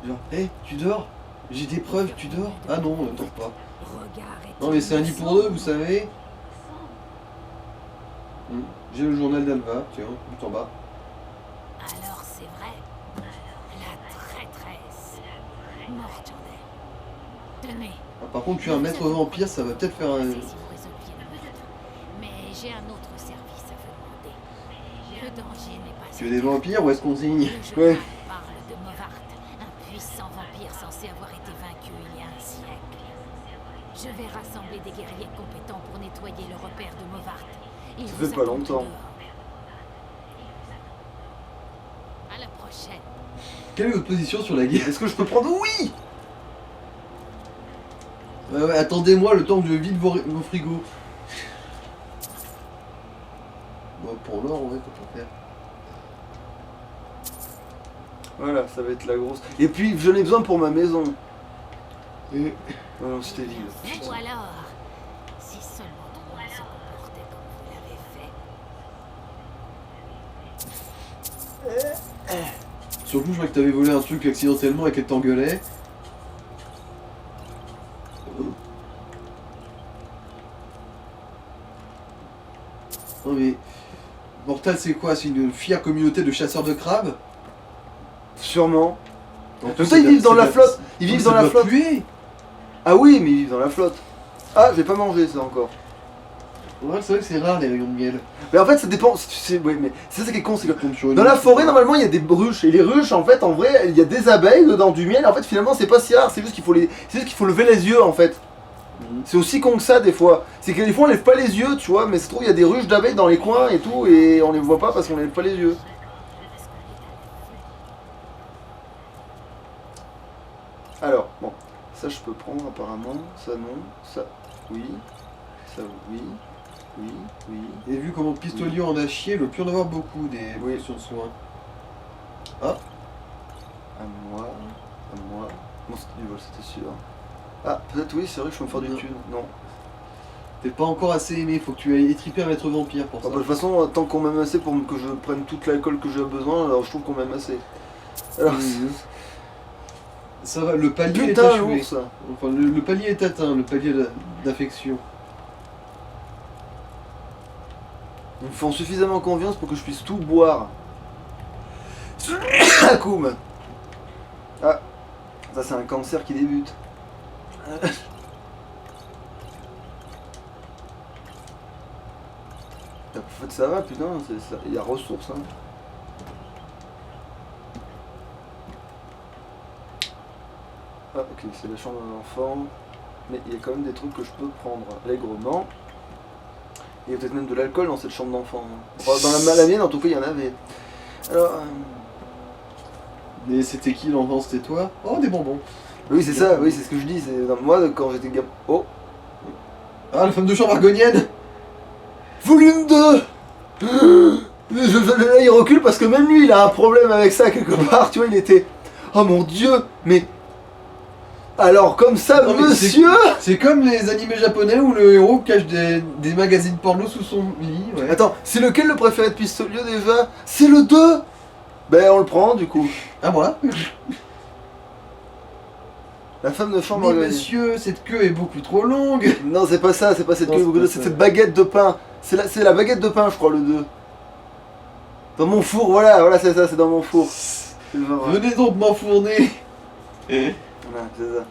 Genre, hé, tu dors? J'ai des preuves, tu dors? Ah non, ne dors pas. Regard Non mais c'est un lit pour deux, vous savez. J'ai le journal d'Alva, tiens, tout en bas. Alors c'est vrai. La traîtresse. Morte en elle. Tenez. Ah, par contre, tu es un maître vampire, ça va peut-être faire un... Si vous résolviez le meurtre. Mais j'ai un autre service à vous demander. Le danger n'est pas... Tu es des vampires ou est-ce qu'on signe? Le Ouais. journal parle de Movart, un puissant vampire censé avoir été vaincu il y a un siècle. Je vais rassembler des guerriers compétents pour nettoyer le repère de Movart. Il Ça vous fait pas attend longtemps. dehors. À la prochaine. Quelle est votre position sur la guerre? Est-ce que je peux prendre... Oui! Ouais, attendez-moi le temps que je vide vos frigos. Bon, pour l'or, ouais, qu'on peut faire. Voilà, ça va être la grosse. Et puis, j'en ai besoin pour ma maison. Et... Oh non, c'était vide. Ou alors, si seulement tout le monde se comportait comme vous l'avez fait. Surtout, je crois que t'avais volé un truc accidentellement et qu'elle t'engueulait. Non mais... Mortal, c'est quoi? C'est une fière communauté de chasseurs de crabes? Sûrement. En Comme ça, ils vivent dans la flotte. Ils vivent dans la flotte. Puer. Ah oui, mais ils vivent dans la flotte. Ah, j'ai pas mangé ça encore. Ouais, c'est vrai que c'est rare les rayons de miel. Mais en fait, ça dépend. Tu sais, ouais, mais c'est ça qui est con, c'est que Compte sur une dans la autre, forêt, quoi. normalement, il y a des ruches. Et les ruches, en fait, en vrai, il y a des abeilles dedans, du miel. En fait, finalement, c'est pas si rare. C'est juste qu'il faut c'est juste qu'il faut lever les yeux, en fait. C'est aussi con que ça, des fois. C'est que des fois, on lève pas les yeux, tu vois. Mais c'est trop, il y a des ruches d'abeilles dans les coins et tout. Et on les voit pas parce qu'on lève pas les yeux. Alors, bon. Ça, je peux prendre apparemment. Ça, non. Ça, oui. Ça, oui. Oui, oui. Et vu comment Pistolier en a chié, il veut plus en avoir beaucoup des Oui. potions de soins. À moi. À moi. Bon, c'était du vol, c'était sûr. Ah, peut-être oui, c'est vrai que je peux me faire du Non. thune. Non. T'es pas encore assez aimé, faut que tu ailles étriper un maître vampire pour Ah, ça. bah, de toute façon, tant qu'on m'aime assez pour que je prenne toute l'alcool que j'ai besoin, alors je trouve qu'on m'aime assez. Alors, Ça va, le palier est putain, achevé. l'ours. Enfin, le palier est atteint, le palier d'affection. Ils me font suffisamment confiance pour que je puisse tout boire. Akoum. Ah, ça c'est un cancer qui débute. En fait ça va putain, il y a ressources hein. Ah ok, c'est la chambre d'un enfant. Mais il y a quand même des trucs que je peux prendre allègrement. Il y a peut-être même de l'alcool dans cette chambre d'enfant. Enfin, dans la mienne en tout cas il y en avait. Alors... Et c'était qui l'enfant? C'était toi? Oh, des bonbons. Oui c'est ça, oui c'est ce que je dis. Moi quand j'étais gamin... Oh, Ah, la femme de chambre argonienne. volume 2. Là il recule parce que même lui il a un problème avec ça quelque part, tu vois, il était... Oh mon dieu, mais... Alors comme ça, Non, mais monsieur... C'est comme les animés japonais où le héros cache des magazines porno sous son lit. Ouais. Attends, c'est lequel le préféré de Pistolier déjà? C'est le 2. Ben on le prend du coup. Ah, moi? La femme de chambre... Mais organise. monsieur, cette queue est beaucoup trop longue. Non c'est pas ça, c'est pas cette Non, queue, c'est pas c'est ça. cette baguette de pain. C'est la baguette de pain je crois le 2. Dans mon four, voilà c'est ça, c'est dans mon four. C'est le genre, Venez donc m'enfourner. voilà, c'est ça.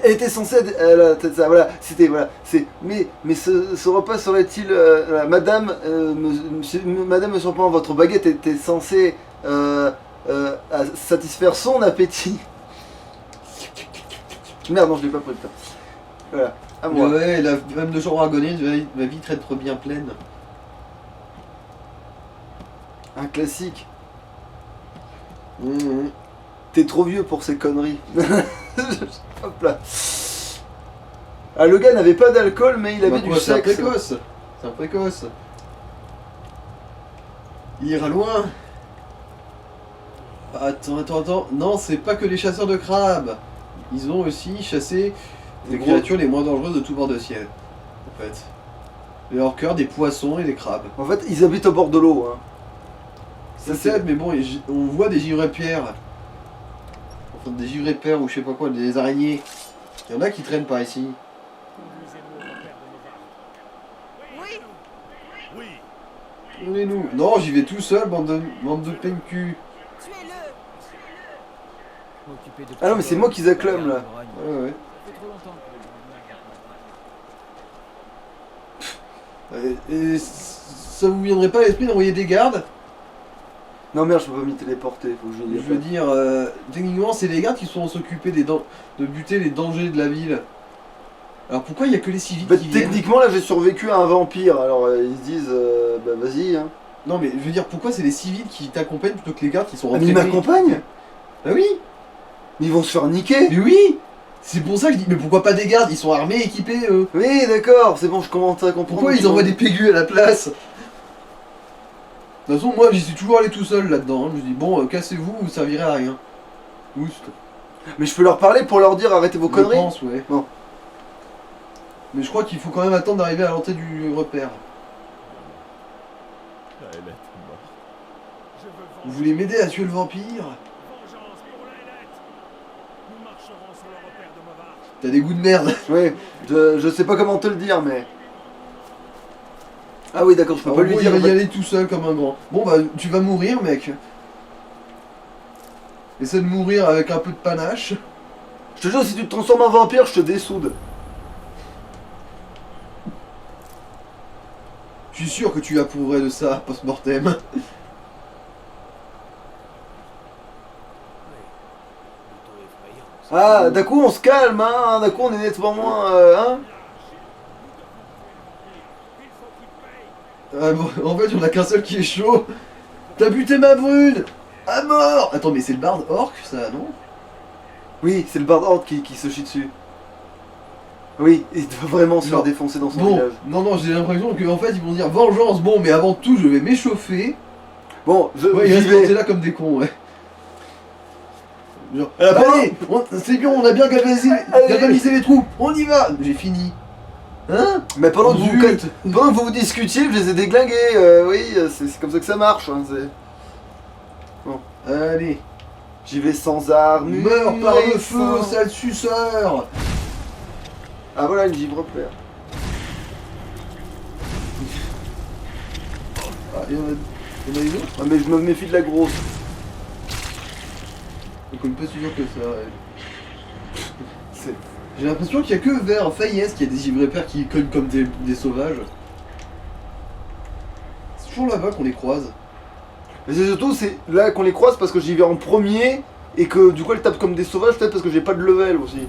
Elle était censée être, c'est ça, voilà, c'était, voilà, c'est, mais ce repas serait-il, voilà, madame, madame, me surprend, votre baguette était censée satisfaire son appétit. Merde, non, je l'ai pas pris, putain. Voilà, à moi. Ouais, la femme de chambre argonienne va vite être bien pleine. Un classique. Mmh. T'es trop vieux pour ces conneries. Hop là. Ah, le gars n'avait pas d'alcool, mais il avait Bah du quoi, c'est un sexe. précoce. C'est un précoce. Il ira loin. Attends. Non, c'est pas que les chasseurs de crabes. Ils ont aussi chassé les Des créatures les moins dangereuses de tout bord de ciel. En fait. Et leur cœur, des poissons et des crabes. En fait, ils habitent au bord de l'eau. Hein. C'est sad, mais bon, on voit des girepierres Enfin, des givrés-pères ou je sais pas quoi, des araignées. Il y en a qui traînent par ici. Donnez-nous. Non, j'y vais tout seul, bande de PNQ. Ah non, mais c'est moi qui acclame là. Ouais. Et ça vous viendrait pas à l'esprit d'envoyer des gardes? Non, merde, je peux pas m'y téléporter. Faut que je Je veux dire, techniquement, c'est les gardes qui sont s'occuper de buter les dangers de la ville. Alors pourquoi il y a que les civils Bah, qui viennent? techniquement, là j'ai survécu à un vampire. Alors ils se disent, bah vas-y. Hein. Non, mais je veux dire, pourquoi c'est les civils qui t'accompagnent plutôt que les gardes qui sont Ah, mais ils entraînés? m'accompagnent. Bah oui. Mais ils vont se faire niquer. Mais oui. C'est pour ça que je dis, mais pourquoi pas des gardes? Ils sont armés, équipés, eux. Oui, d'accord, c'est bon, je commence à comprendre. Pourquoi ils envoient des pégus à la place? De toute façon, moi j'y suis toujours allé tout seul là-dedans. Hein. Je me dis, bon, cassez-vous, vous servirez à rien. Oust. Mais je peux leur parler pour leur dire arrêtez vos Je conneries. pense, ouais. Bon. Mais je crois qu'il faut quand même attendre d'arriver à l'entrée du repère. Vous voulez m'aider à tuer le vampire? T'as des goûts de merde. Oui, je sais pas comment te le dire, mais. Ah oui, d'accord, je peux En pas gros, lui il dire. va y aller tout seul comme un grand. Bon bah, tu vas mourir, mec. Essaie de mourir avec un peu de panache. Je te jure, si tu te transformes en vampire, je te dessoude. Je suis sûr que tu approuverais de ça, post-mortem. Ah, d'un coup on se calme, hein, d'un coup on est nettement moins. Hein. Ah bon, en fait, on a qu'un seul qui est chaud. T'as buté ma brune. À mort. Attends, mais c'est le barde orc, ça, non? Oui, c'est le bard horde qui se chie dessus. Oui, il doit vraiment se faire Non. défoncer dans son Bon, village. non, j'ai l'impression qu'en fait, ils vont dire vengeance, bon, mais avant tout, je vais m'échauffer. Bon, Ouais, ils j'y restent vais. plantés là comme des cons, ouais. Genre, Ah, bon. allez, c'est bien, on a bien galvanisé les troupes, on y va. J'ai fini. Hein? Mais pendant que, Zut. pendant que vous discutiez, je les ai déglingués. Oui, c'est comme ça que ça marche. Hein, Allez, j'y vais sans armes. meurs par le feu, sale suceur. Ah voilà une givre-père. Ah, il y en a une autre? Ah, mais je me méfie de la grosse. Donc on est pas si sûr que ça, ouais. C'est- J'ai l'impression qu'il y a que vers Fayès qu'il y a des givrés-pères qui cognent comme des sauvages. C'est toujours là-bas qu'on les croise. Mais c'est surtout c'est là qu'on les croise parce que j'y vais en premier et que du coup elles tapent comme des sauvages, peut-être parce que j'ai pas de level aussi.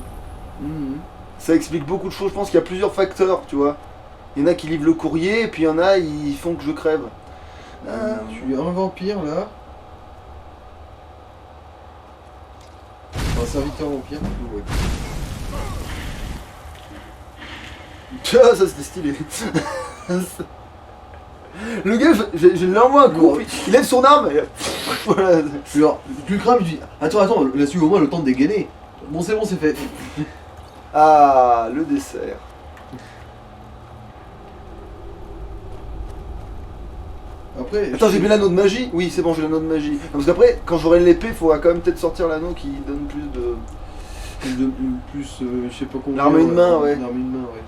Mhm. Ça explique beaucoup de choses, je pense qu'il y a plusieurs facteurs, tu vois. Il y en a qui livrent le courrier et puis il y en a ils font que je crève. Tu es un vampire là. Enfin, un serviteur vampire, plutôt, ouais. Ah, ça c'était stylé. Le gars, je lui envoie un coup, Ouais. il lève son arme et voilà. Puis alors, tu le crames, tu dis attends, là-dessus au moins le temps de dégainer. Bon, c'est fait. Ah, le dessert. Après. Attends, j'ai mis l'anneau de magie? Oui, c'est bon, j'ai l'anneau de magie. Non, parce qu'après, quand j'aurai l'épée, il faudra quand même peut-être sortir l'anneau qui donne plus de. Je sais pas combien. L'arme à une main, ouais. L'arme à une main, ouais.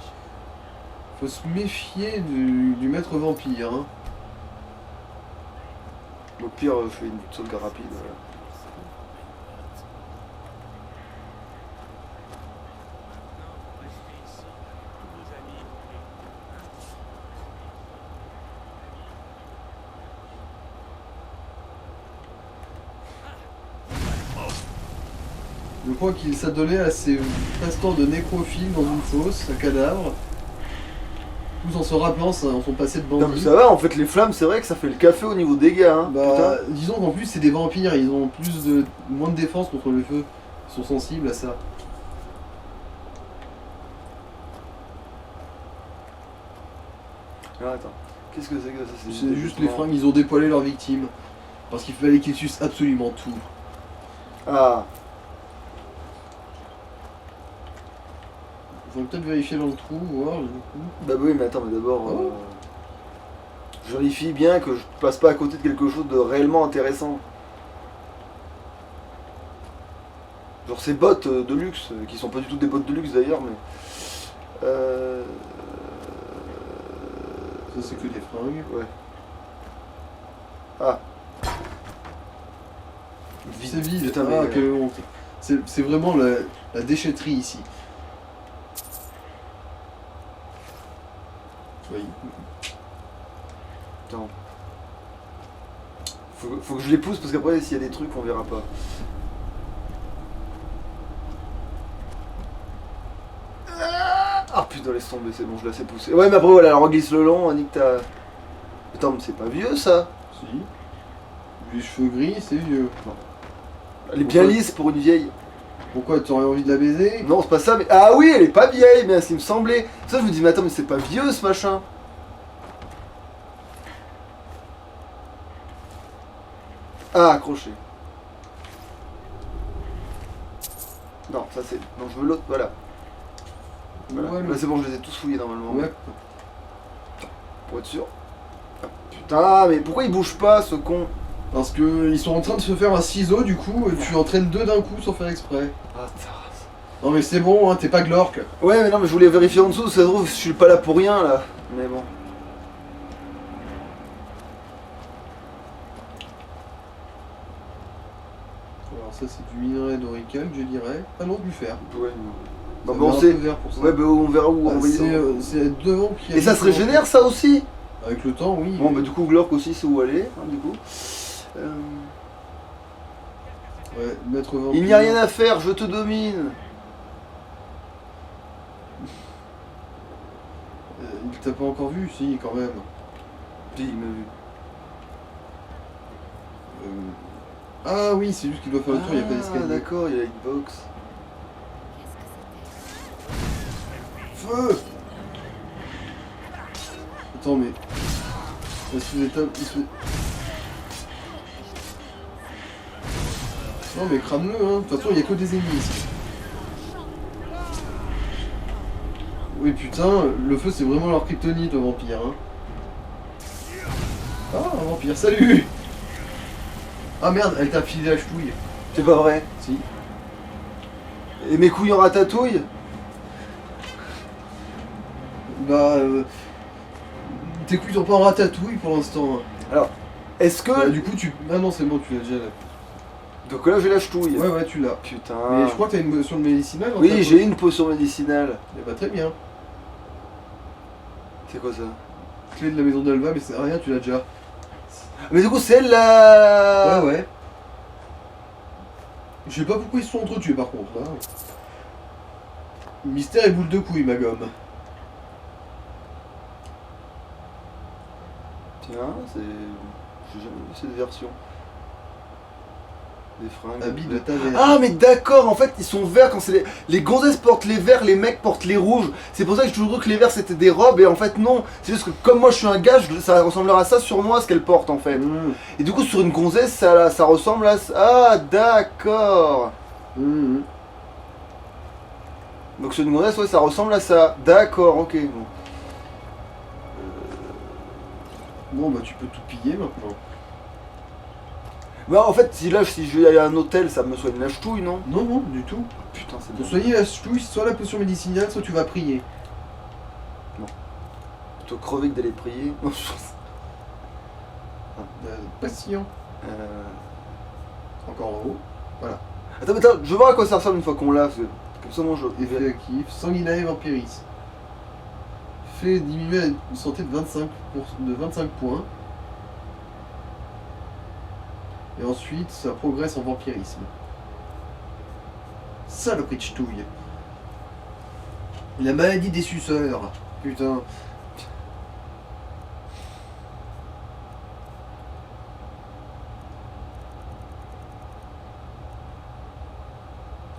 Faut se méfier du maître vampire. Hein. Au pire, je fais une sauvegarde rapide. Voilà. Je crois qu'il s'adonnait à ses passe-temps de nécrophile dans une fosse, un cadavre. Tous en se rappelant en son passé de Non, mais bandit. ça va, en fait, les flammes, c'est vrai que ça fait le café au niveau dégâts. Hein. Bah, disons qu'en plus c'est des vampires, ils ont moins de défense contre le feu. Ils sont sensibles à ça. Putain. Ah, attends, qu'est-ce que c'est que ça? C'est juste les fringues, ils ont dépoilé leurs victimes. Parce qu'il fallait qu'ils sucent absolument tout. Ah, Faut peut-être vérifier dans le trou, voir du coup. bah oui, mais attends, mais d'abord. Oh. Je vérifie bien que je passe pas à côté de quelque chose de réellement intéressant. Genre ces bottes de luxe, qui sont pas du tout des bottes de luxe d'ailleurs, mais... Ça, c'est que des fringues. Ouais. Ah. C'est vide. Putain, Ah, mais, quelle honte. C'est vraiment la déchetterie ici. Oui. Attends. Faut que je les pousse parce qu'après s'il y a des trucs on verra pas. Ah putain laisse tomber, c'est bon, je la sais pousser. Ouais mais après voilà, elle reglisse le long, on dit que t'as... Attends mais c'est pas vieux ça. Si. Les cheveux gris, c'est vieux. Elle est bien lisse pour une vieille. Pourquoi tu aurais envie de la baiser? Non c'est pas ça mais... Ah oui elle est pas vieille mais ça me semblait. Ça je me dis mais attends mais c'est pas vieux ce machin. Ah accroché. Non ça c'est... Non je veux l'autre, voilà. Voilà. Ouais, Là c'est bon je les ai tous fouillés normalement. Ouais. Pour être sûr. Ah, putain mais pourquoi il bouge pas ce con? Parce que ils sont en train de se faire un ciseau du coup, et tu entraînes deux d'un coup sans faire exprès. Ah, Non mais c'est bon, hein, t'es pas Glork. ouais mais non mais je voulais vérifier en dessous, ça se trouve je suis pas là pour rien là. Mais bon. Alors ça c'est du minerai d'orical, je dirais. Ah non, du fer. Ouais. Ça Bah, a on un sait. peu vert pour ça. Ouais bah on verra où Ah, on va c'est devant qui a... Et ça se régénère ça aussi? Avec le temps, oui. Bon bah du coup Glork aussi c'est où aller, hein, du coup. Ouais, maître vampire. Il n'y a rien à faire, je te domine. Il t'a pas encore vu? Si, quand même. Si, il m'a vu. Ah oui, c'est juste qu'il doit faire le tour, il n'y a pas Ah d'escalier. d'accord, il y a une box. Feu! Attends, mais... La sous-étape... Non mais crame-le, hein. De toute façon, il n'y a que des ennemis ici. Oui, putain, le feu, c'est vraiment leur kryptonite, au vampire, hein. Ah, un vampire, salut! Ah merde, elle t'a filé la ch'touille. C'est pas vrai. Si. Et mes couilles en ratatouille? Bah... Tes couilles sont pas en ratatouille pour l'instant. Alors, est-ce que... Bah, du coup, tu... Ah non, c'est bon, tu l'as déjà là. Donc là j'ai la ch'touille. Ouais, ouais, tu l'as. Putain. Mais je crois que t'as une potion de médicinale dans ta Oui poche. j'ai une potion médicinale. Eh bah très bien. C'est quoi ça? Clé de la maison d'Alva, mais c'est rien, tu l'as déjà. Mais du coup c'est elle là. Ouais, ouais. Je sais pas pourquoi ils se sont entretués par contre, là. Mystère et boule de couille, ma gomme. Tiens, c'est... J'ai jamais vu cette version. Des fringues. Habit de taverne. Ah mais d'accord, en fait ils sont verts quand c'est les gonzesses portent les verts, les mecs portent les rouges. C'est pour ça que j'ai toujours cru que les verts c'était des robes et en fait non. C'est juste que comme moi je suis un gars, ça ressemblera à ça sur moi ce qu'elle porte en fait. Mmh. Et du coup sur une gonzesse ça ressemble à... Ah d'accord. Mmh. Donc sur une gonzesse ouais ça ressemble à ça. D'accord, ok. Bon. Bon bah tu peux tout piller maintenant. Bah en fait si je vais aller à un hôtel ça me soigne la ch'touille non? Non, non, du tout. Putain c'est Pour bien. soigner la ch'touille, soit la potion médicinale, soit tu vas prier. Plutôt crever que d'aller prier. Non, je pense. Patient. Encore en haut. Attends, je vais voir à quoi ça ressemble une fois qu'on l'a. Comme ça, moi, je... Effet actif. Sanguinae vampiris. Fait diminuer la santé de 25 points. Et ensuite, ça progresse en vampirisme. Saloperie de ch'touille. La maladie des suceurs. Putain.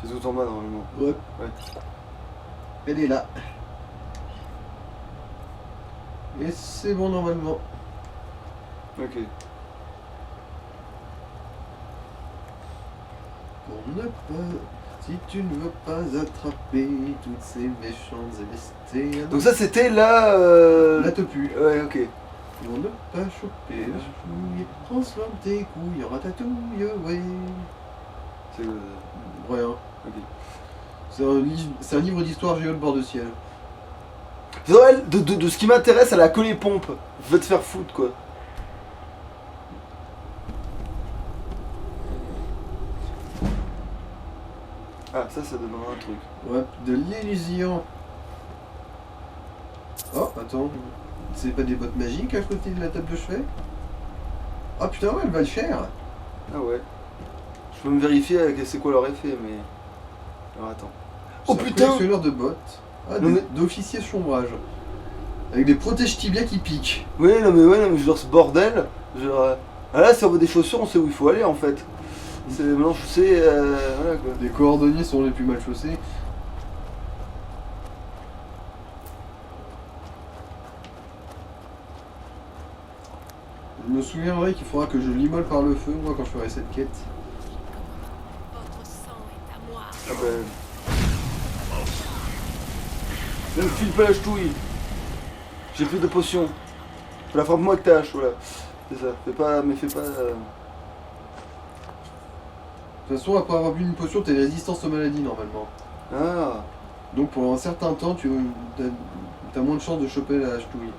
C'est tout en bas normalement. Ouais. Ouais. Elle est là. Et c'est bon normalement. Ok. Pour ne pas... Si tu ne veux pas attraper toutes ces méchantes et bestiales... Donc ça, c'était là... Là te pue. Ouais, ok. Pour ne pas choper la chouille, transforme tes couilles en ratatouille, ouais. C'est Rien. ok. C'est un livre d'histoire géo de bord de ciel. C'est vrai, de ce qui m'intéresse, elle a que les pompes. Va te faire foutre quoi. Ah, ça donnera un truc. Ouais, de l'illusion. Oh, attends. C'est pas des bottes magiques à côté de la table de chevet? Ah putain, ouais, elles valent cher. Ah ouais. Je peux me vérifier c'est quoi leur effet, mais. Alors attends. Oh C'est un putain! collectionneur de bottes. Ah, Non, mais- d'officier chambrage. Avec des protèges tibias qui piquent. Oui, non, mais je veux dire, ce bordel. Genre, ah là, si on veut des chaussures, on sait où il faut aller en fait. Maintenant, je sais. Voilà quoi. Les cordonniers sont les plus mal chaussés. Je me souviendrai qu'il faudra que je l'immole par le feu, moi, quand je ferai cette quête. Votre sang est à moi. Ah ben. Ne me file pas la ch'touille. J'ai plus de potions. Voilà, frappe-moi avec ta hache, voilà. C'est ça. Fais pas. Mais fais pas. De toute façon, après avoir bu une potion, t'as une résistance aux maladies, normalement. Ah. Donc, pour un certain temps, t'as moins de chances de choper la ch'touille.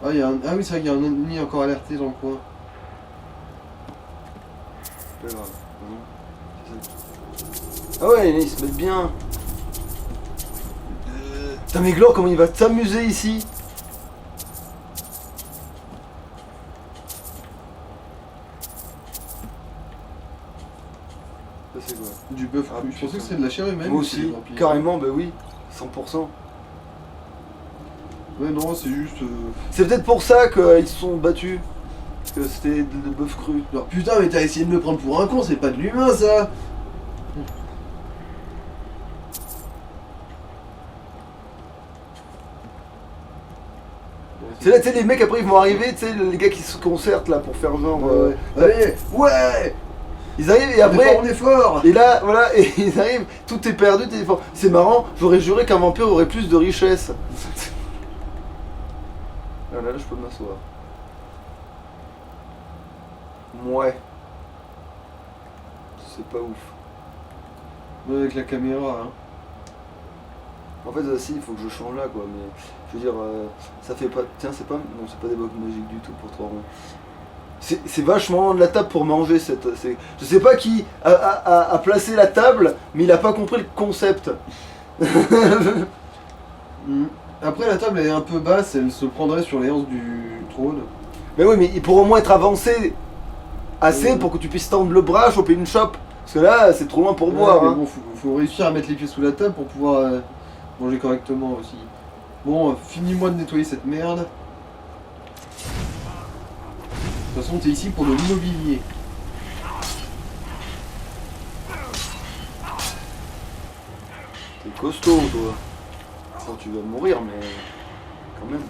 Ah, ah oui, c'est vrai qu'il y a un ennemi encore alerté dans le coin. C'est pas grave. Non. C'est ça. Ah ouais, ils se mettent bien. Putain, mais Glor, comment il va s'amuser ici? Ça c'est quoi? Du bœuf Ah, cru. Je pensais putain. que c'était de la chair humaine. Moi mais c'est des aussi, vampires. carrément, bah oui, 100%. Ouais, non, c'est juste. C'est peut-être pour ça qu'ils se sont battus. Parce que c'était de bœuf cru. Alors putain, mais t'as essayé de me prendre pour un con, c'est pas de l'humain ça! C'est là, tu sais, les mecs après ils vont arriver, tu sais, les gars qui se concertent là pour faire genre. Ouais. Allez! Ouais! Ils arrivent et après. On est fort! Et là, voilà, et ils arrivent, tout est perdu, t'es fort. C'est marrant, j'aurais juré qu'un vampire aurait plus de richesse. Voilà, là je peux m'asseoir. Ouais. C'est pas ouf. Ouais, avec la caméra, hein. En fait, si, il faut que je change là, quoi. Mais je veux dire, ça fait pas. Tiens, c'est pas. Non, c'est pas des blocs magiques du tout pour 3 ronds. C'est vachement de la table pour manger. Je sais pas qui a placé la table, mais il a pas compris le concept. Après, la table elle est un peu basse, elle se prendrait sur les hanches du trône. Mais oui, mais il pourrait au moins être avancé assez pour que tu puisses tendre le bras, choper une chope. Parce que là, c'est trop loin pour boire. Mais Hein. bon, faut réussir à mettre les pieds sous la table pour pouvoir manger correctement aussi. Bon, finis-moi de nettoyer cette merde. De toute façon, t'es ici pour de l'immobilier. T'es costaud, toi. Enfin, tu vas mourir, mais quand même.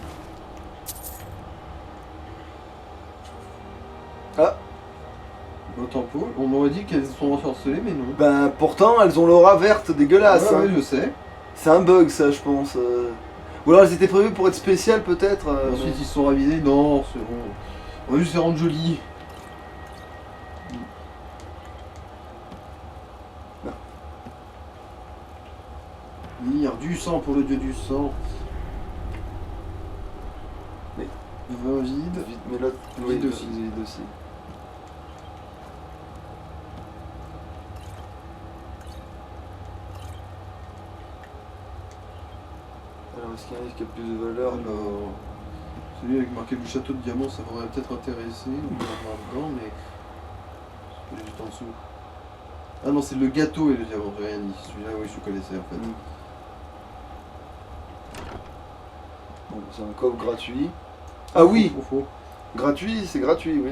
Ah, Au tempo, on m'aurait dit qu'elles sont ensorcelées, mais non. ben pourtant, elles ont l'aura verte dégueulasse. Ouais, hein. ouais, je sais. C'est un bug, ça, je pense. Ou alors elles étaient prévues pour être spéciales, peut-être. Ensuite, ils se sont ravisés. Non, c'est bon. On va juste les rendre jolies. Lire du sang pour le dieu du sang. Mais- Vin vide. Vite, mais l'autre, Vide aussi. Vide aussi. Alors, est-ce qu'il y en a qui a plus de valeur Alors, celui avec marqué le château de diamant, ça m'aurait peut-être intéressé. On peut en voir dedans, mais c'est juste en dessous. Ah non, c'est le gâteau et le diamant, j'ai rien dit. Celui-là, oui, je connaissais en fait. Bon, c'est un coffre gratuit. Ah oui, Faux. gratuit, c'est gratuit, oui.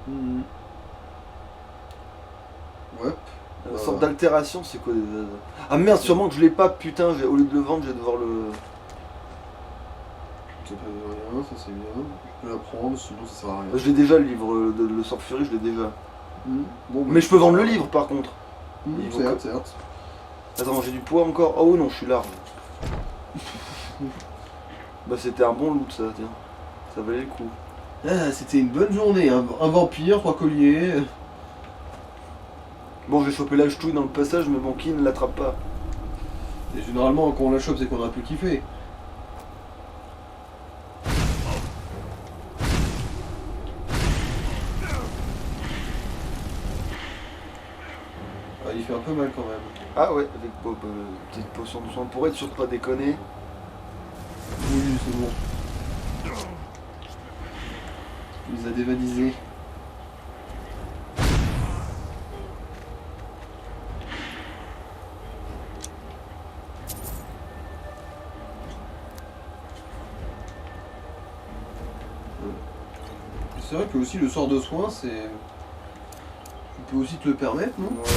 Mhm. Ouais. Une sorte d'altération, c'est quoi Ah merde, sûrement que je l'ai pas, putain, au lieu de le vendre, je vais devoir le... Ça fait rien, ça c'est bien. Je peux la prendre, sinon ça sert à rien. Je l'ai déjà, le livre, le sort furie, je l'ai déjà. Mhm. Bon, bah, Mais je peux vendre le livre, par contre. Mhm, certes, certes. Attends, j'ai du poids encore. Oh oui, non, je suis large. Bah c'était un bon loot, ça, tiens. Ça valait le coup. Ah, c'était une bonne journée, un vampire, 3 colliers. Bon, j'ai chopé la ch'touille dans le passage, mais bon, qui ne l'attrape pas? Et généralement, quand on la chope, c'est qu'on a plus kiffé. Ah, il fait un peu mal quand même. Ah ouais, avec Bob, petite potion de soin pour être sûr de pas déconner. Oui, c'est bon. Il les a dévalisés. C'est vrai que aussi le sort de soin, c'est... Tu peux aussi te le permettre, non? Ouais.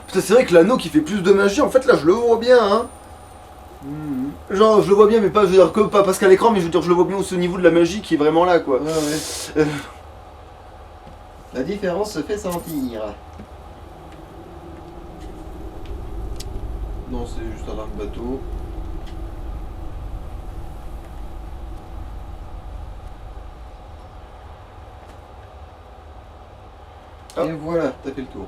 Putain, c'est vrai que l'anneau qui fait plus de magie, en fait là je le vois bien, hein. Genre je le vois bien, mais pas, je veux dire, que pas parce qu'à l'écran, mais je veux dire je le vois bien au niveau de la magie qui est vraiment là, quoi. Ouais, ouais. La différence se fait sentir. Non, c'est juste un arc bateau. Ah. Et voilà, t'as fait le tour.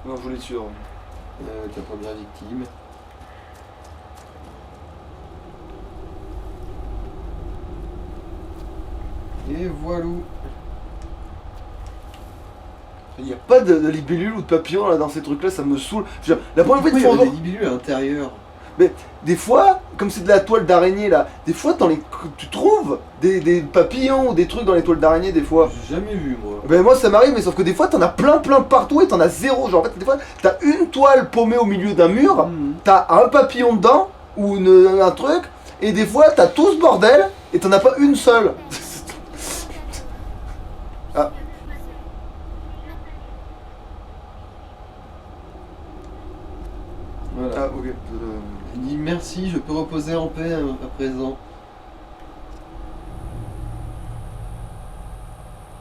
Non, je voulais être sûr. Ta première victime. Et voilà. Il n'y a pas de libellule ou de papillon là dans ces trucs là, ça me saoule. Je veux dire, la première fois Pourquoi qu'ils il y font a genre. des libellules à l'intérieur? Mais des fois, comme c'est de la toile d'araignée là, des fois tu trouves des papillons ou des trucs dans les toiles d'araignée des fois. J'ai jamais vu moi. Ben moi ça m'arrive, mais sauf que des fois t'en as plein partout et t'en as zéro. Genre en fait des fois t'as une toile paumée au milieu d'un mur, t'as un papillon dedans ou un truc, et des fois t'as tout ce bordel et t'en as pas une seule. Ah. Voilà. Ah ok. Il dit merci, je peux reposer en paix à présent.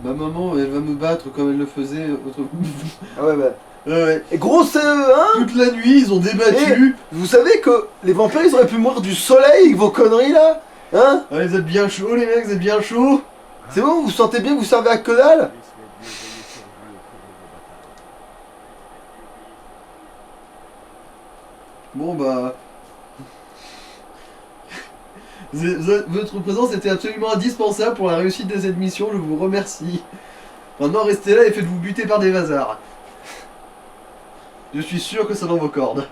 Ma maman, elle va me battre comme elle le faisait autrefois. Ah ouais bah. Ouais. Et gros c'est hein. Toute la nuit, ils ont débattu. Vous savez que les vampires ils auraient pu mourir du soleil avec vos conneries là? Hein? Ah, vous êtes bien chauds les mecs, vous êtes bien chauds. C'est bon, vous vous sentez bien que vous servez à que dalle? Bon bah... Votre présence était absolument indispensable pour la réussite de cette mission, je vous remercie. Maintenant restez là et faites-vous buter par des vasards. Je suis sûr que c'est dans vos cordes.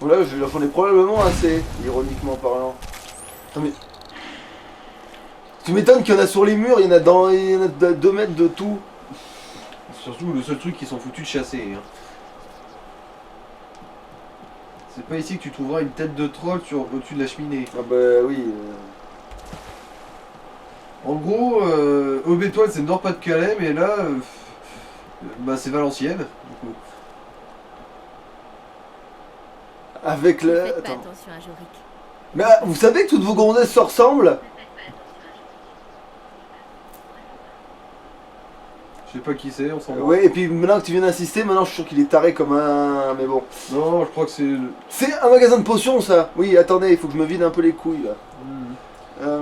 Là, j'en ai probablement assez, ironiquement parlant. Non mais... Tu m'étonnes qu'il y en a sur les murs, il y en a dans 2 mètres de tout. Surtout le seul truc qu'ils sont foutus de chasser. Hein. C'est pas ici que tu trouveras une tête de troll au-dessus de la cheminée. Ah bah oui. En gros, Aube-Étoile c'est Nord-Pas-de-Calais, mais là, bah c'est Valenciennes. Du coup. Avec le... Faites pas Attends. attention à Jorik. Mais vous savez que toutes vos gonzesses se ressemblent? Je sais pas qui c'est, on s'en va. Ouais, et puis maintenant que tu viens d'insister, maintenant je suis sûr qu'il est taré comme un... Mais bon. Non, je crois que c'est... C'est un magasin de potions ça. Oui, attendez, il faut que je me vide un peu les couilles là.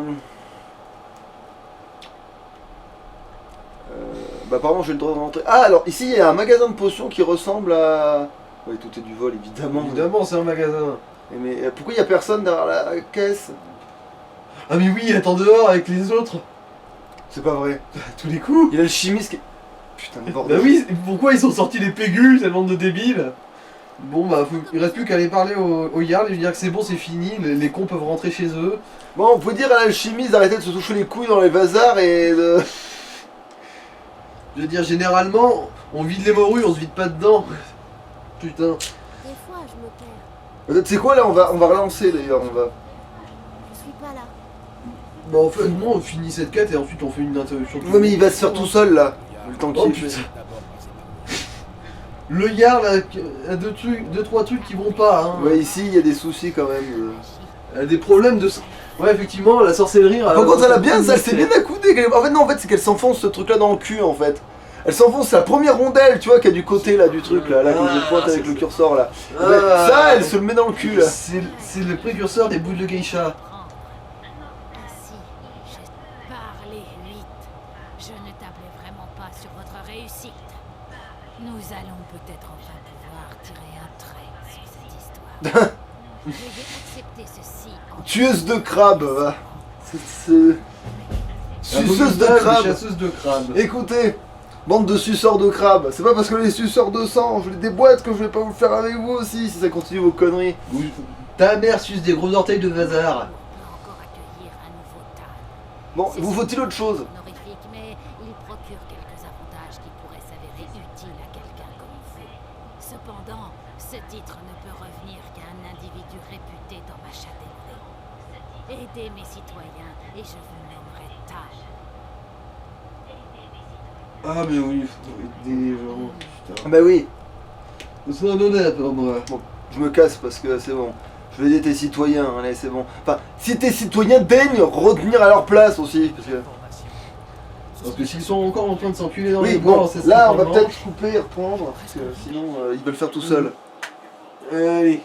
Bah apparemment j'ai le droit de rentrer. Ah alors ici il y a un magasin de potions qui ressemble à... Oui, tout est du vol évidemment. Évidemment, c'est un magasin. Mais pourquoi il y a personne derrière la caisse? Ah mais oui, attends dehors avec les autres. C'est pas vrai. À tous les coups. Il y a le chimiste qui... Putain de bordel. Bah oui, pourquoi ils sont sortis les pégules, cette bande de débiles? Bon bah, il reste plus qu'à aller parler au Jarl et lui dire que c'est bon, c'est fini, les cons peuvent rentrer chez eux. Bon, on peut dire à l'alchimiste d'arrêter de se toucher les couilles dans les vasards et de... Je veux dire, généralement, on vide les morues, on se vide pas dedans. Putain. Des fois, je me perds. Tu sais quoi là, on va relancer d'ailleurs, on va... Je suis pas là. Bon, en fait, moi, on finit cette quête et ensuite on fait une interruption. Ouais mais il va se faire tout seul là. Le temps Oh qu'il putain. fait. Le Yard a deux, trois trucs qui vont pas. Hein. Ouais, ici, il y a des soucis quand même. Elle a des problèmes de... Ouais, effectivement, la sorcellerie... Par contre, elle a bien, ça, elle s'est bien accoudée. En fait, non, en fait, c'est qu'elle s'enfonce ce truc-là dans le cul, en fait. Elle s'enfonce, c'est la première rondelle, tu vois, qui a du côté, là, du truc, là, comme je pointe avec le curseur, là. Ouais, ça, elle se le met dans le cul, là. C'est le précurseur des boules de geisha. Ainsi, j'ai parlé 8. Je ne tablais vraiment pas sur votre réussite. Nous allons peut-être enfin pouvoir tirer un trait sur cette histoire. Veuillez accepter ceci en Tueuse de crabes, va. C'est... Suceuse de crabes. Chasseuse de crabes. Écoutez, bande de suceurs de crabes, c'est pas parce que les suceurs de sang, je les déboîte que je vais pas vous le faire avec vous aussi, si ça continue vos conneries. Ta mère suce des gros orteils de Vazar. peut encore accueillir un nouveau tas. Bon, vous faut-il autre chose? Honorifique, mais il procure quelques avantages qui pourraient s'avérer utiles à quelqu'un comme vous. Cependant, ce titre ne peut revenir qu'à un individu réputé dans ma châtelleraie. Aidez mes citoyens et je vous nommerai Taj. Ah mais oui, faut aider les gens, putain. Bah oui, C'est un honneur pour moi. bon, je me casse parce que c'est bon. Je vais aider tes citoyens, allez, c'est bon. Enfin, si tes citoyens daignent retenir à leur place aussi, parce que... Parce que s'ils sont encore en train de s'enculer dans Oui, les bon, bois, ça là, on va probablement- peut-être couper et reprendre, parce que sinon, ils veulent le faire tout seuls. Allez.